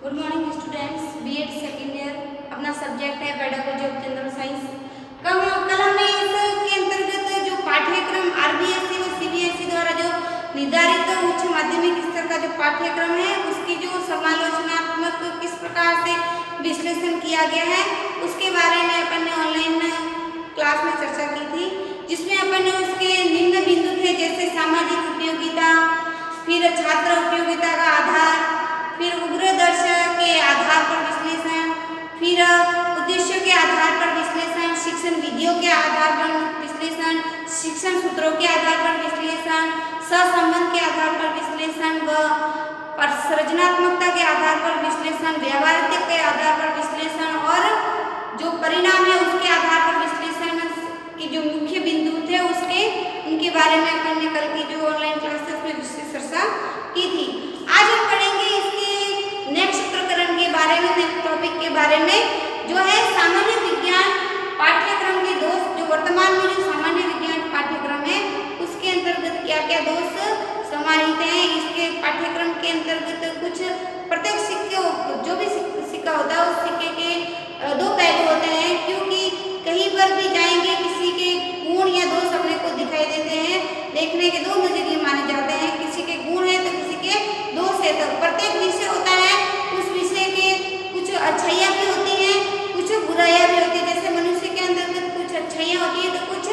Good morning students, BEd second year. अपना subject है pedagogy of general science. कल हमने इसके अंतर्गत जो पाठ्यक्रम आरबीएसई व सीबीएसई द्वारा जो निर्धारित उच्च माध्यमिक स्तर का जो पाठ्यक्रम है उसकी जो समालोचनात्मक किस प्रकार से विश्लेषण किया गया है उसके बारे में अपन ने ऑनलाइन क्लास में चर्चा की थी, जिसमें अपन ने उसके निम्न बिंदु थे जैसे सामाजिक उपयोगिता, फिर छात्र उपयोगिता का आधार, फिर उग्रदर्श के आधार पर विश्लेषण, फिर उद्देश्यों के आधार पर विश्लेषण, शिक्षण विधियों के आधार पर विश्लेषण, शिक्षण सूत्रों के आधार पर विश्लेषण, सहसंबंध के आधार पर विश्लेषण व सृजनात्मकता के आधार पर विश्लेषण, व्यवहारिकता के आधार पर विश्लेषण और जो परिणाम है उसके आधार पर विश्लेषण की जो मुख्य बिंदु थे उसके उनके बारे में अपन ने कल की जो ऑनलाइन क्लासेस में विशेष चर्चा की थी। आज हम पढ़ेंगे इसके नेक्स्ट प्रकरण के बारे में, नेक्स्ट टॉपिक के बारे में जो है सामान्य विज्ञान पाठ्यक्रम के दोष। जो वर्तमान में जो सामान्य विज्ञान पाठ्यक्रम है उसके अंतर्गत क्या क्या दोष समाहित हैं। इसके पाठ्यक्रम के अंतर्गत कुछ प्रत्येक सिक्के जो भी सिक्का होता है उस सिक्के के दो पहलू होते हैं, क्योंकि कहीं पर भी जाएंगे किसी के गुण या दोष अपने को दिखाई देते हैं। देखने के दो नजरिए माने जाते हैं, किसी के गुण है तो किसी के दोष है। तो प्रत्येक विषय होता है, उस विषय के कुछ अच्छाइयाँ भी होती हैं, कुछ बुराइयाँ भी होती है। जैसे मनुष्य के अंदर कुछ अच्छाइयाँ होती है तो कुछ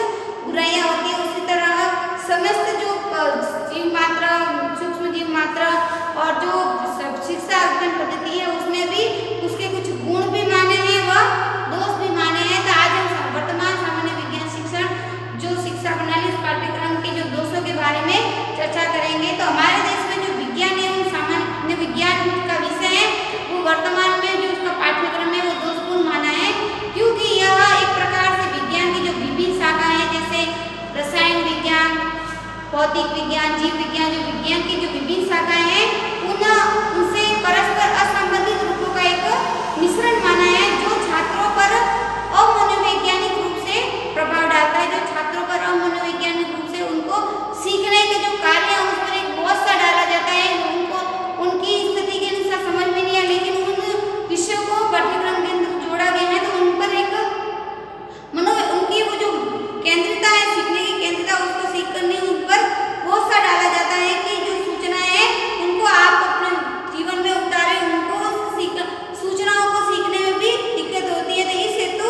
बुराइयाँ होती है, उसी तरह समस्त जो जीव मात्रा, सूक्ष्म जीव मात्रा और जो शिक्षा अध्ययन पद्धति है उसमें भी उसके कुछ गुण भी माने हैं व दोष भी माने हैं। तो आज हम वर्तमान सामान्य विज्ञान शिक्षण जो शिक्षा प्रणाली उस पाठ्यक्रम के जो दोषों के बारे में चर्चा करेंगे। तो हमारे देश में जो विज्ञान एवं सामान्य विज्ञान का विषय है वो वर्तमान में जो उसका पाठ्यक्रम है वो दोषपूर्ण माना है, क्योंकि यह एक प्रकार से विज्ञान की जो विभिन्न शाखा है जैसे रसायन विज्ञान, भौतिक विज्ञान, जीव विज्ञान, जो विज्ञान की जो विभिन्न शाखाएं हैं उनसे परस्पर असंबंधित रूपों का एक मिश्रण माना है, जो छात्रों पर अमनोवैज्ञानिक रूप से प्रभाव डालता है। जो छात्रों पर अमनोवैज्ञानिक रूप से उनको सीखने के जो कार्य है उस पर एक बोझ सा डाला जाता है। उनको उनकी स्थिति के अनुसार समझ में नहीं आया, लेकिन उन विषयों को पाठ्यक्रम के अंदर जोड़ा गया है तो उन पर एक उनकी वो जो केंद्रिता है, सीखने की केंद्रिता, उसको सीख करने उन पर बोझ सा डाला जाता है कि जो सूचनाएं हैं उनको आप अपने जीवन में उतारे, उनको सूचनाओं को सीखने में भी दिक्कत होती है। तो इस हेतु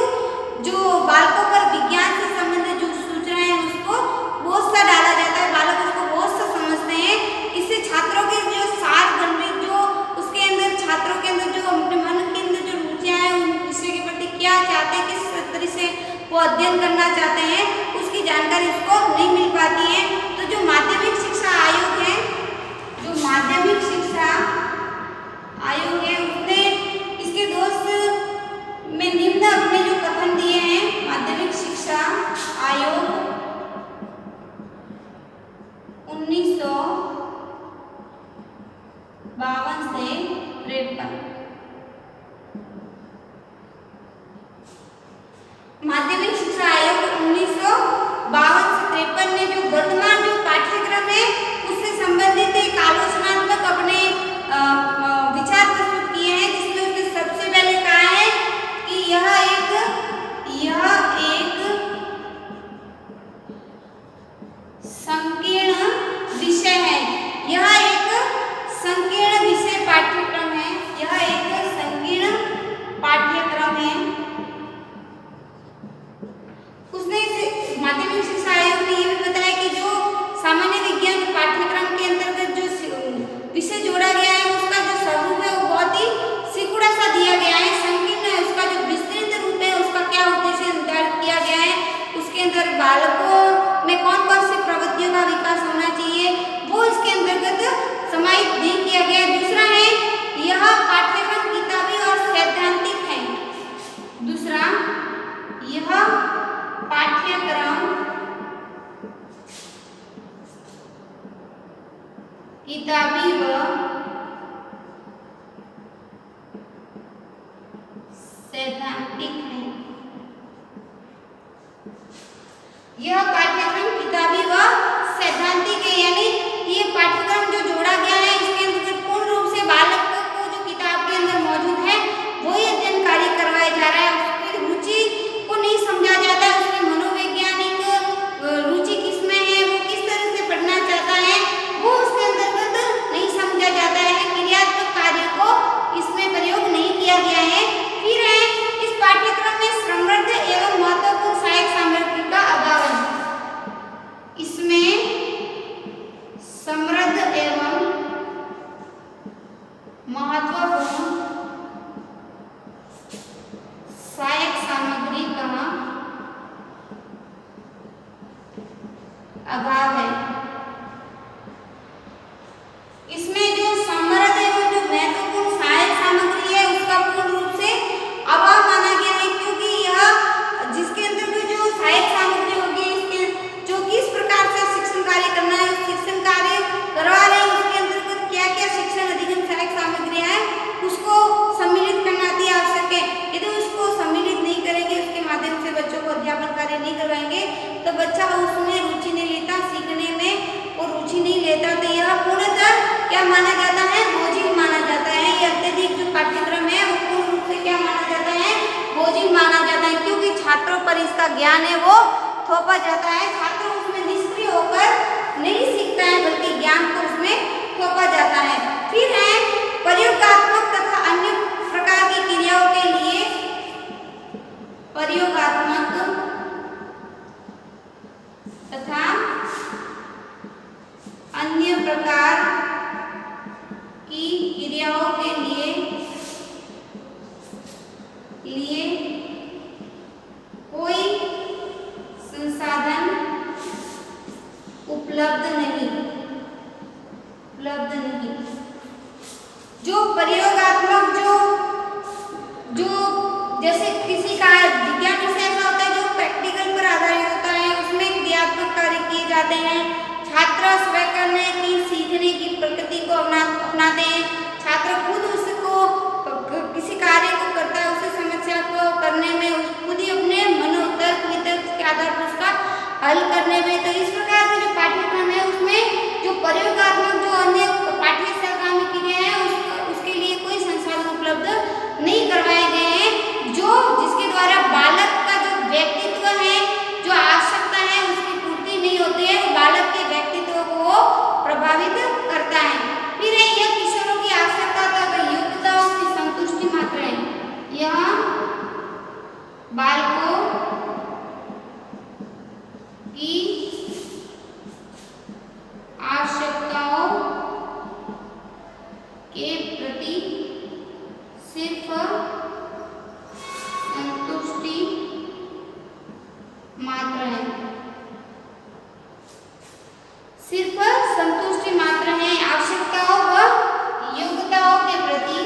जो बालकों पर विज्ञान से संबंधित जो सूचनाएं हैं उसको बोझ सा डाला जाता है, बालक उसको बोझ सा समझते हैं। इससे छात्रों के जो सात घंटे जो उसके अंदर छात्रों के अंदर जो अपने मन के अंदर जो रुचियां हैं उन विषय के प्रति क्या चाहते हैं, किस तरह से वो अध्ययन करना चाहते हैं उसकी जानकारी उसको नहीं मिल पाती है। तो जो माध्यमिक शिक्षा आयोग है, जो माध्यमिक शिक्षा आयोग है उसने इसके दोष में निम्न अपने जो कथन दिए हैं। माध्यमिक शिक्षा आयोग 1952 से 53, माध्यमिक शिक्षा आयोग 1952 से 53 ने जो वर्तमान जो पाठ्यक्रम है उससे संबंधित एक आलोचनात्मक अपने विचार प्रस्तुत किए हैं, जिसमें उसने सबसे पहले कहा है कि यह एक संकीर्ण विषय है, यह एक संकीर्ण विषय पाठ्यक्रम है, यह एक संकीर्ण पाठ्यक्रम है। उसने माध्यमिक शिक्षा आयोग ने यह भी बताया कि जो सामान्य विज्ञान पाठ्यक्रम के अंतर्गत जो विषय जोड़ा गया है उसका जो स्वरूप है वो बहुत ही सिकुड़ा सा दिया गया है, संकीर्ण है। उसका जो विस्तृत रूप है उसका क्या उद्देश्य निर्धारित किया गया है, उसके अंदर बालकों में कौन कौन सी प्रवृत्तियों का विकास होना चाहिए वो इसके अंतर्गत समाहित नहीं किया गया है। दूसरा है यह पाठ्यक्रम किताबी और सैद्धांतिक है। दूसरा, यह पाठ्यक्रम किताबी व सैद्धांतिक है। यह पाठ्यक्रम किताबी व सैद्धांतिक है, यानी ये पाठ्यक्रम जो जोड़ा गया है इसके अंतर्गत पूर्ण रूप से बालक को जो किताब के अंदर शिक्षण अधिगम सहायक सामग्रियां हैं उसको सम्मिलित करना अति आवश्यक है। यदि उसको सम्मिलित नहीं करेंगे, उसके माध्यम से बच्चों को अध्यापन कार्य नहीं करवाएंगे तो बच्चा उसमें रुचि नहीं लेता, सीखने में वो रुचि नहीं लेता, तो यह पूर्णतः क्या माना जाता है, बोझिल माना जाता है। ये अत्यधिक जो पाठ्यक्रम है वो पूर्ण रूप से क्या माना जाता है, बोझिल माना जाता है, क्योंकि छात्रों पर इसका ज्ञान है वो थोपा जाता है। छात्र उसमें निष्क्रिय होकर नहीं सीखता है बल्कि ज्ञान को उसमें थोपा जाता है। फिर है प्रयोगात्मक तथा अन्य प्रकार की क्रियाओं के लिए प्रयोगात्मक तथा अन्य प्रकार की क्रियाओं के लिए कोई संसाधन उपलब्ध नहीं। जो प्रयोगात्मक जो जैसे किसी का विज्ञान विषय ऐसा होता है जो प्रैक्टिकल पर आधारित होता है, उसमें क्रियात्मक कार्य किए जाते हैं। छात्र स्वयं करने की सीखने की प्रकृति को अपनाते हैं। छात्र खुद उसको किसी कार्य को करता है, उसी समस्या को करने में खुद ही अपने मनोतर्क वितर्क के आधार पर उसका हल करने में। तो इस प्रकार के जो पाठ्यक्रम है उसमें जो प्रयोगात्मक जो अन्य पाठ्य सहगामी क्रिया है उसके लिए कोई संसाधन उपलब्ध नहीं करवाए गए हैं, जिसके द्वारा बालक का जो व्यक्तित्व है, जो आवश्यकता है उसकी पूर्ति नहीं होती है, बालक के व्यक्तित्व को प्रभावित करता है। फिर है यह किशोरों की आवश्यकता तथा योग्यताओं की संतुष्टि मात्र है। यह बालकों की आवश्यकताओं के प्रति सिर्फ संतुष्टि मात्र है। सिर्फ संतुष्टि मात्र है। आवश्यकताओं व योग्यताओं के प्रति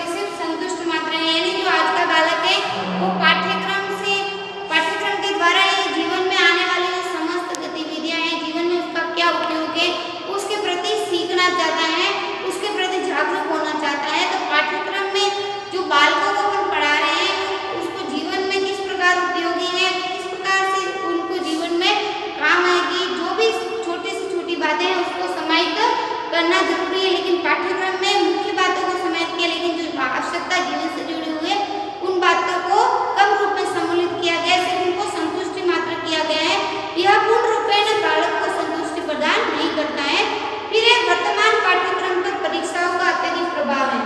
सिर्फ संतुष्ट मात्र है। यानी जो आज का बालक है वो पाठ्यक्रम के द्वारा ये जीवन में आने वाली जो समस्त गतिविधियां हैं, जीवन में उसका क्या उपयोग है, उसके प्रति सीखना चाहता है, उसके प्रति जागरूक होना चाहता है। तो पाठ्यक्रम में जो बालकों को अपन पढ़ा रहे हैं उसको जीवन में किस प्रकार उपयोगी है, किस प्रकार से उनको जीवन में काम आएगी, जो भी छोटी से छोटी बातें हैं उसको समाहित करना जरूरी है। लेकिन पाठ्यक्रम में मुख्य बातों को समाहित किया, लेकिन जो आवश्यकता जीवन से जुड़ी हुई है उन बातों को कम रूप में सम्मिलित किया गया है, सिर्फ उनको संतुष्टि मात्र किया गया है। यह पूर्ण रूपेण बालक को संतुष्टि प्रदान नहीं करता है। फिर वर्तमान पाठ्यक्रम पर परीक्षाओं का अत्यधिक प्रभाव है।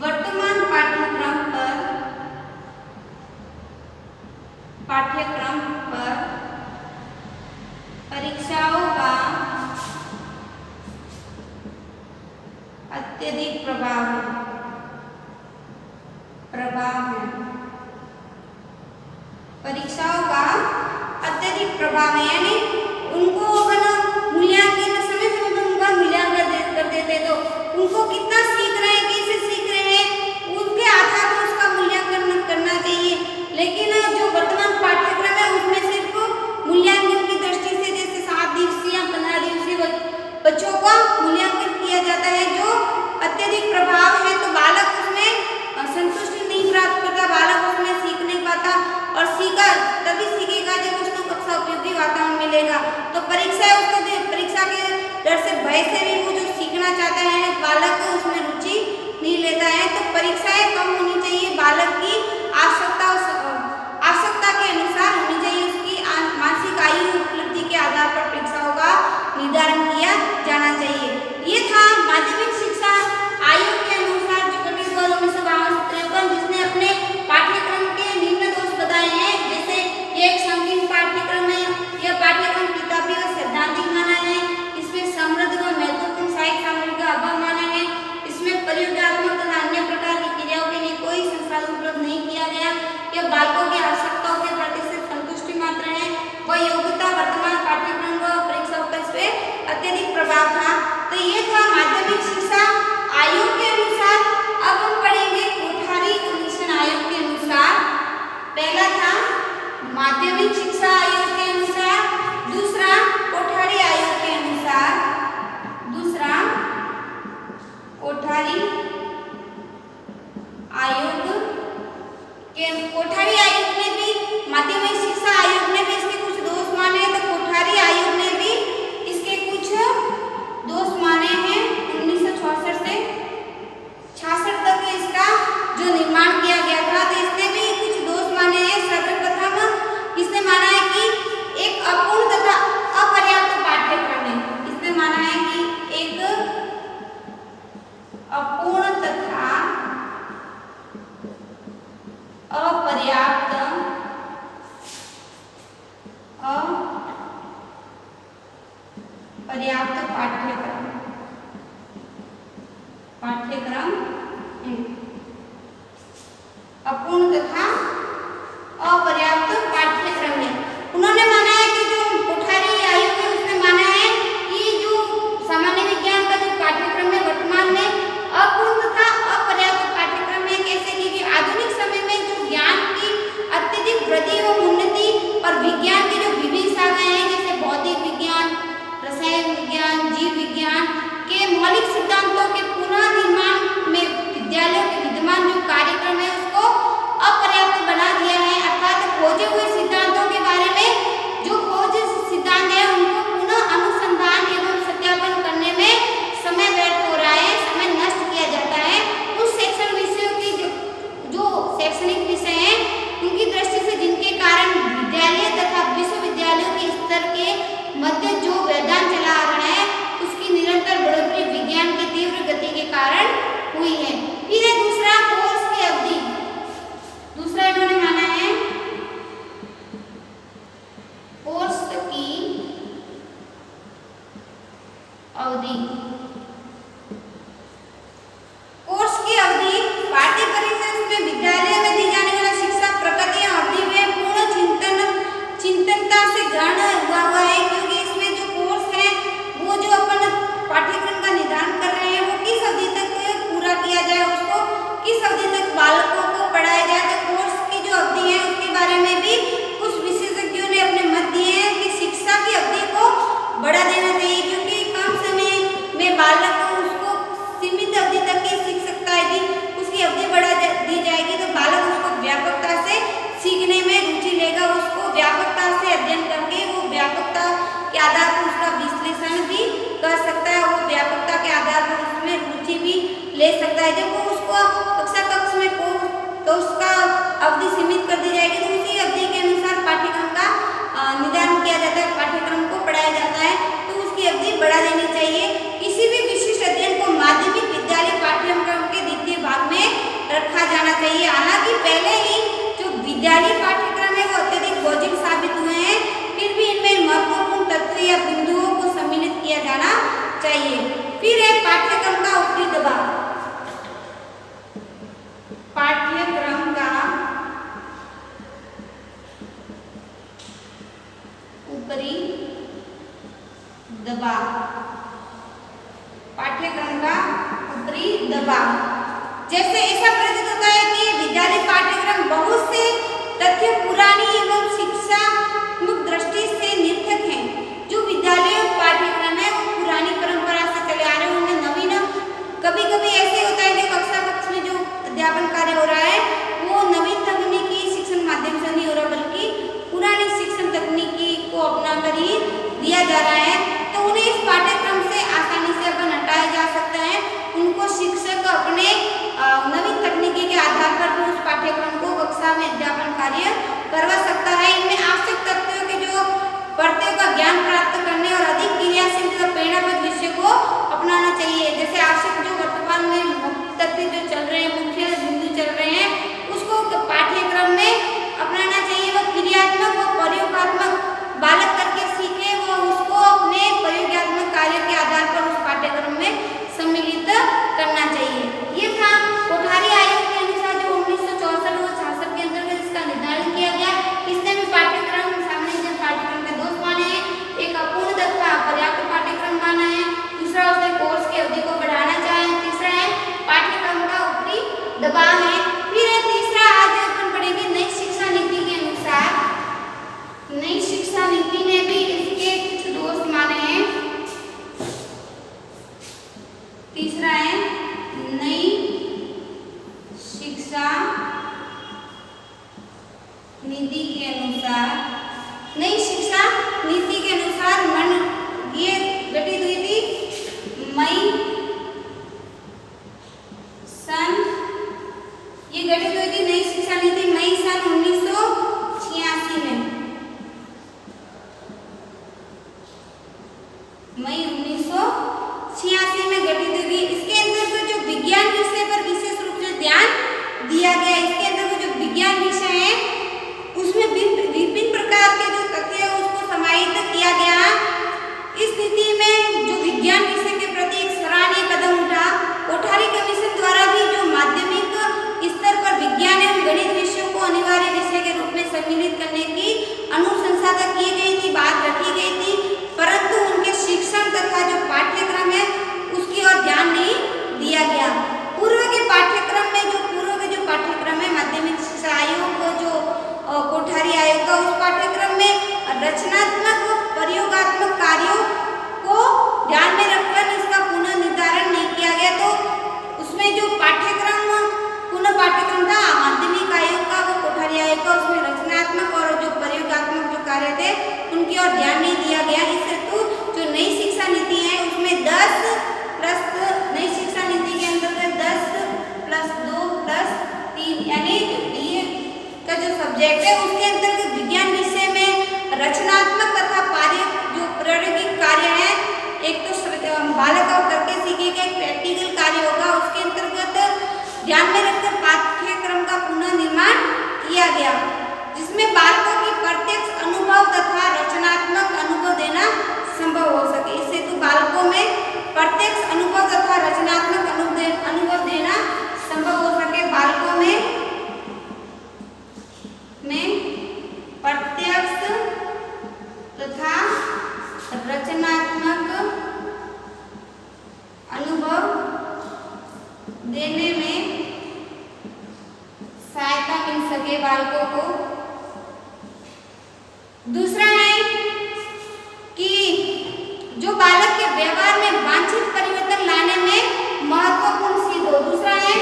वर्तमान पाठ्यक्रम पर परीक्षाओं का अत्यधिक प्रभाव है। परीक्षाओं का अत्यधिक प्रभाव है, यानी उनको अपन मूल्यांकन समय पर उनका मूल्यांकन कर देते तो उनको कितना सीख रहे हैं, कैसे सीख रहे हैं, उसके आधार पर उसका मूल्यांकन करना चाहिए। लेकिन जो वर्तमान पाठ्यक्रम है उसमें सिर्फ मूल्यांकन की दृष्टि से जैसे 7 दिवसीय या 15 दिवसीय बच्चों का मूल्यांकन किया जाता है, जो अत्यधिक प्रभाव है। तो बालक उसमें संतुष्टि नहीं प्राप्त करता, बालक उसमें सीख नहीं पाता, और तभी सीखेगा जब उसको कक्षा उपयोगी वातावरण मिलेगा। तो परीक्षा के डर से भय से भी वो जो सीखना चाहता है बालक उसमें रुचि नहीं लेता है। तो परीक्षाएं कम होनी चाहिए, बालक की आवश्यकता के अनुसार होनी चाहिए, उसकी मानसिक आयु उपलब्धि के आधार पर परीक्षाओं का निर्धारण किया जाना चाहिए। ये था माध्यमिक शिक्षा आयोग के अनुसार जो गठित हुआ 1952 जिसने अपने पाठ्यक्रम के निम्न दोष बताए हैं। जैसे ये एक संकीर्ण पाठ्यक्रम है, यह पाठ्यक्रम किताबी और सैद्धांतिक माना है, इसमें समृद्ध व महत्वपूर्ण साहित्य सामग्री का अभाव माना है, इसमें प्रयोगात्मक तथा अन्य प्रकार की क्रियाओं के लिए कोई संसाधन उपलब्ध नहीं किया गया। माध्यमिक शिक्षा आयोग के अनुसार, दूसरा कोठारी आयोग के अनुसार, दूसरा कोठारी आयोग कोठारी आयोग ने भी, माध्यमिक शिक्षा आयोग ने भी इसके कुछ दोष माने हैं, तो कोठारी आयोग ने भी इसके कुछ दोष माने हैं। 1966 से 66 तक इसका जो निर्माण किया गया था, तो इसने भी कुछ दोष माने हैं। सर्वप्रथम इसने माना है कि एक अपूर्ण तथा अपर्याप्त पाठ्यक्रम है। इसने माना है कि एक अपूर्ण तथा अपर्याप्त पाठ्यक्रम है। अपूर्ण तथा अपर्याप्त पाठ्यक्रम है। उन्होंने माना है कि जो कोठारी आयोग है उसने माना है कि जो सामान्य विज्ञान का जो पाठ्यक्रम है वर्तमान में अपूर्ण तथा अपर्याप्त पाठ्यक्रम है। कैसे कि आधुनिक समय में जो ज्ञान की अत्यधिक वृद्धि और उन्नति और विज्ञान की जो विभिन्न शाखाएं हैं, जैसे भौतिक विज्ञान, रसायन विज्ञान, जीव विज्ञान के मौलिक सिद्धांतों के पुनः निर्माण में विद्यालयों के विद्यमान जो कार्यक्रम है उसको अपर्याप्त बना दिया है। अर्थात खोजे हुए सिद्धांतों के बारे में जो खोज सिद्धांत है उनको पुनः अनुसंधान एवं सत्यापन करने में समय व्यर्थ हो रहा है, समय नष्ट किया जाता है। उस शैक्षणिक विषयों की जो शैक्षणिक विषय हैं उनकी दृष्टि से, जिनके कारण विद्यालय तथा विश्वविद्यालयों के स्तर के मध्य जो व्यवधान चला आ रहा है उसकी निरंतर बढ़ोतरी विज्ञान की तीव्र गति के कारण हुई है। फिर है दूसरा कोर्स की अवधि। दूसरा इन्होंने माना है कोर्स की अवधि। कोर्स की अवधि पाठ्य परिषद में विद्यालय में दी जाने वाला शिक्षा प्रकृति या अवधि में पूर्ण चिंतनता से ग्रहण हुआ है, क्योंकि इसमें जो कोर्स है वो जो अपन पाठ्यक्रम का निर्धारण कर रहे हैं वो किस अवधि तक पूरा किया जाए, उसको किस अवधि तक बालकों को पढ़ाया जाए। तो कोर्स की जो अवधि है उसके बारे में भी कुछ विशेषज्ञों ने अपने मत दिए हैं कि शिक्षा की अवधि को बढ़ा देना चाहिए, क्योंकि कम समय में बालक उसको सीमित अवधि तक ही सीख सकता है। यदि उसकी अवधि बढ़ा दी जाएगी तो बालक उसको व्यापकता से सीखने में रुचि लेगा, उसको व्यापकता से अध्ययन करके वो व्यापकता के आधार पर उसका विश्लेषण भी कर सकता है, वो व्यापकता के आधार पर उसमें रुचि भी ले सकता है। जब वो उसको कक्षा कक्ष में तो उसका अवधि सीमित कर दी जाएगी तो उसी अवधि के अनुसार पाठ्यक्रम का निर्धारण किया जाता है, पाठ्यक्रम को पढ़ाया जाता है, तो उसकी अवधि बढ़ा देनी चाहिए। किसी भी विशिष्ट अध्ययन को माध्यमिक विद्यालय पाठ्यक्रम के द्वितीय भाग में रखा जाना चाहिए। हालांकि पहले ही जो विद्यालय पाठ्यक्रम है वो अत्यधिक बोझिल साबित हुए हैं, फिर भी इनमें महत्वपूर्ण तथ्य या बिंदुओं को सम्मिलित किया जाना चाहिए। फिर है पाठ्यक्रम का ऊपरी दबाव। पाठ्यक्रम का ऊपरी दबाव। पाठ्यक्रम का ऊपरी दबाव जैसे ऐसा प्रतीत होता है कि विद्यालय पाठ्यक्रम बहुत से तथ्य पुरानी एवं शिक्षात्मक दृष्टि से निरर्थक हैं। जो विद्यालय पाठ्यक्रम है वो पुरानी परंपरा से चले आ रहे हैं, उनमें नवीन कभी कभी ऐसे होता है कि कक्षा कक्ष में जो अध्यापन कार्य हो रहा है वो नवीन तकनीकी शिक्षण माध्यम से नहीं हो रहा, बल्कि पुरानी शिक्षण तकनीकी को अपनाकर ही दिया जा रहा है। तो उन्हें इस पाठ्यक्रम से आसानी से अपन हटाया जा सकता है। उनको शिक्षक अपने नवीन तकनीकी के आधार पर भी उस पाठ्यक्रम को कक्षा में अध्यापन कार्य करवा सकता है। इनमें आवश्यक तथ्यों के जो पढ़ते का ज्ञान प्राप्त करने और अधिक क्रियाशील तथा प्रेरणात्मक विषय को अपनाना चाहिए। जैसे आवश्यक जो वर्तमान में तथ्य जो चल रहे हैं, मुख्य बिंदु चल रहे हैं, उसको पाठ्यक्रम में अपनाना चाहिए। वो क्रियात्मक व प्रयोगात्मक बालक करके सीखे, वो उसको अपने प्रयोगात्मक कार्य के आधार पर उस पाठ्यक्रम में सम्मिलित करना चाहिए। ये था कोठारी आयोग के अनुसार जो 1964 व 66 के अंतर्गत इसका निर्धारण किया नीति के अनुसार, नई शिक्षा नीति के अनुसार ये गठित हुई थी मई सन, ये गठित हुई थी नई शिक्षा नीति मई सन 1986 में, मई 1986 में गठित हुई थी। इसके अंतर्गत जो विज्ञान विषय पर विशेष रूप से ध्यान दिया गया। इसके अंतर्गत जो विज्ञान विषय है उसमें विभिन्न प्रकार के जो तथ्य है उसको समाहित किया गया। इस नीति में जो विज्ञान विषय के प्रति एक सराहनीय कदम उठा। कोठारी कमीशन द्वारा भी जो माध्यमिक स्तर पर विज्ञान एवं गणित विषयों को अनिवार्य विषय के रूप में सम्मिलित करने की अनुशंसा की गई थी, बात रखी गई थी, परंतु उनके शिक्षण तथा जो पाठ्यक्रम है उसकी ओर ध्यान नहीं दिया गया। पूर्व के पाठ्यक्रम है माध्यमिक शिक्षा आयोग जो कोठारी आयोग का, उस पाठ्यक्रम में रचनात्मक व प्रयोगात्मक कार्यों को ध्यान में रखकर इसका पुनः निर्धारण नहीं किया गया। तो उसमें जो पुनः पाठ्यक्रम था माध्यमिक आयोग का व कोठारी आयोग का, उसमें रचनात्मक और जो प्रयोगात्मक जो कार्य थे उनकी ओर ध्यान नहीं दिया गया। इस हेतु जो नई शिक्षा नीति है उसमें 10 प्लस नई शिक्षा नीति के अंतर्गत 10+2+3 यानी ये का जो सब्जेक्ट है उसके अंतर्गत विज्ञान विषय में रचनात्मक तथा प्रायोगिक कार्य है। एक तो बालक और करके सीखेगा, एक प्रैक्टिकल कार्य होगा। उसके अंतर्गत ध्यान में रखकर पाठ्यक्रम का पुनः निर्माण किया गया, जिसमें बालकों की प्रत्यक्ष अनुभव तथा रचनात्मक अनुभव देना संभव हो सके। इस हेतु बालकों में प्रत्यक्ष अनुभव तथा रचनात्मक अनुभव देना संभव हो सके। बालकों में प्रत्यक्ष तथा रचनात्मक अनुभव देने में सहायता मिल सके बालकों को। दूसरा है कि जो बालक के व्यवहार में वांछित परिवर्तन लाने में महत्वपूर्ण सिद्ध हो। दूसरा है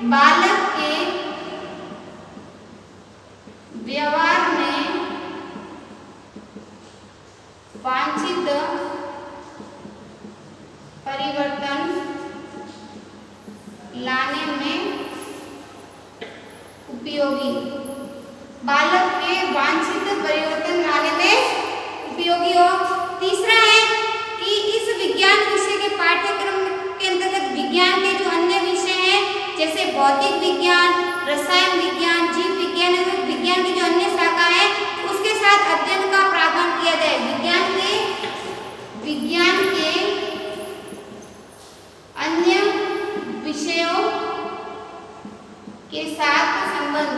बालक के व्यवहार में वांछित परिवर्तन लाने में उपयोगी, बालक के वांछित परिवर्तन लाने में उपयोगी हो। तीसरा है कि इस विज्ञान विषय के पाठ्यक्रम के अंतर्गत विज्ञान के जो अन्य विषय हैं जैसे भौतिक विज्ञान, रसायन विज्ञान, जीव विज्ञान एवं विज्ञान की जो अन्य शाखा है उसके साथ अध्ययन का प्रावधान किया जाए। विज्ञान के अन्य विषयों के साथ संबंध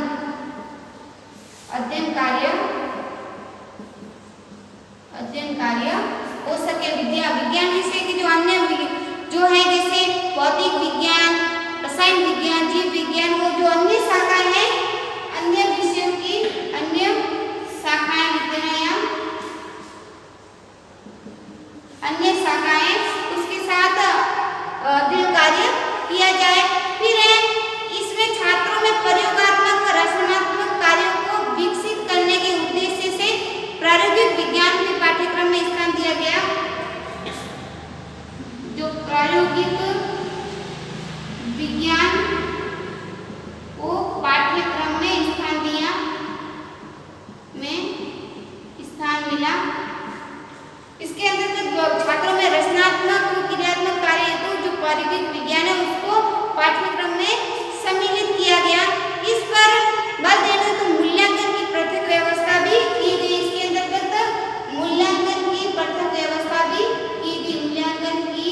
अध्ययन कार्य हो सके। विज्ञान विषय के जो अन्य जो है जैसे भौतिक विज्ञान, रसायन विज्ञान, जीव विज्ञान, वो जो अन्य शाखाएं हैं, अन्य विषयों की अन्य शाखाएं लिखते हैं यहाँ, अन्य शाखाएं उसके साथ अध्ययन कार्य किया जाए। फिर है इसमें छात्रों में प्रयोगात्मक व रचनात्मक कार्यों को विकसित करने के उद्देश्य से प्रायोगिक विज्ञान के पाठ्यक्रम में स्थान दिया गया। जो प्रायोगिक विज्ञान को पाठ्यक्रम में स्थान मिला। इसके अंतर्गत छात्रों में रचनात्मक व क्रियात्मक कार्य हेतु जो प्रायोगिक विज्ञान है उसको पाठ्यक्रम में सम्मिलित किया गया। इस पर बल देने तो मूल्यांकन की पृथक व्यवस्था भी की गई। इसके अंतर्गत मूल्यांकन की पृथक व्यवस्था भी की गई, मूल्यांकन की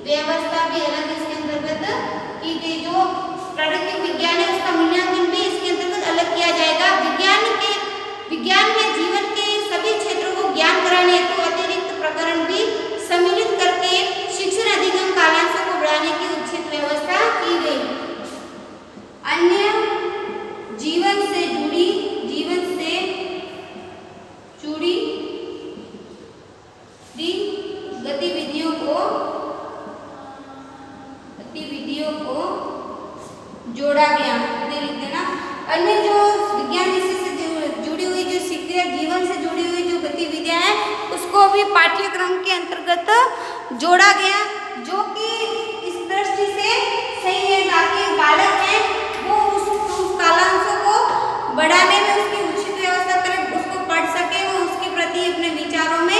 व्यवस्था भी अलग इसके अंतर्गत की गई। जो प्रायोगिक विज्ञान है उसका मूल्यांकन भी इसके अंतर्गत अलग किया जाएगा। विज्ञान में जीवन के सभी क्षेत्रों को ज्ञान कराने हेतु अतिरिक्त प्रकरण भी सम्मिलित करके शिक्षण अधिगम कालांशों को बढ़ाने की उचित व्यवस्था की गई। अन्य जीवन से जुड़ी गतिविधियों को जोड़ा गया। लिख देना। अन्य जो विज्ञान विषय से भी पाठ्यक्रम के अंतर्गत जोड़ा गया, जो कि इस दृष्टि से सही है ताकि बालक है वो उस कालांशों को बढ़ाने में उसकी उचित व्यवस्था करें, उसको पढ़ सके, वो उसके प्रति अपने विचारों में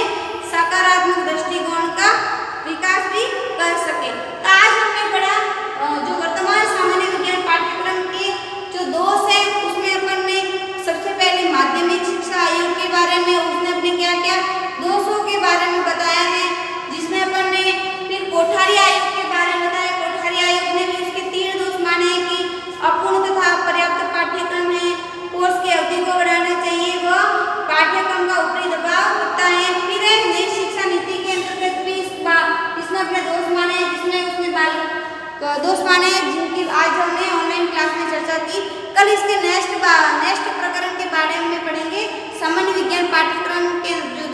सकारात्मक दृष्टिकोण का विकास भी कर सके। तो आज हमने पढ़ा जो वर्तमान सामान्य विज्ञान पाठ्यक्रम के जो दोष है, उसमें अपन ने सबसे पहले माध्यमिक शिक्षा आयोग के बारे में उसने अपने क्या क्या दोषों के बारे में बताया है, जिसमें अपन ने फिर कोठारी आयोग के बारे में बताया। कोठारी आयोग ने भी उसके 3 दोष माने हैं कि अपूर्ण तथा अपर्याप्त पाठ्यक्रम है, कोर्स की अवधि को बढ़ाना चाहिए, व पाठ्यक्रम का ऊपरी दबाव होता है। फिर नई शिक्षा नीति के अंतर्गत भी इसमें अपने दोष माने हैं, जिसमें उसने दोष माने हैं जिनकी आज हमने ऑनलाइन क्लास में चर्चा की। कल इसके नेक्स्ट प्रकरण के बारे में पढ़ेंगे। सामान्य विज्ञान पाठ्यक्रम के जो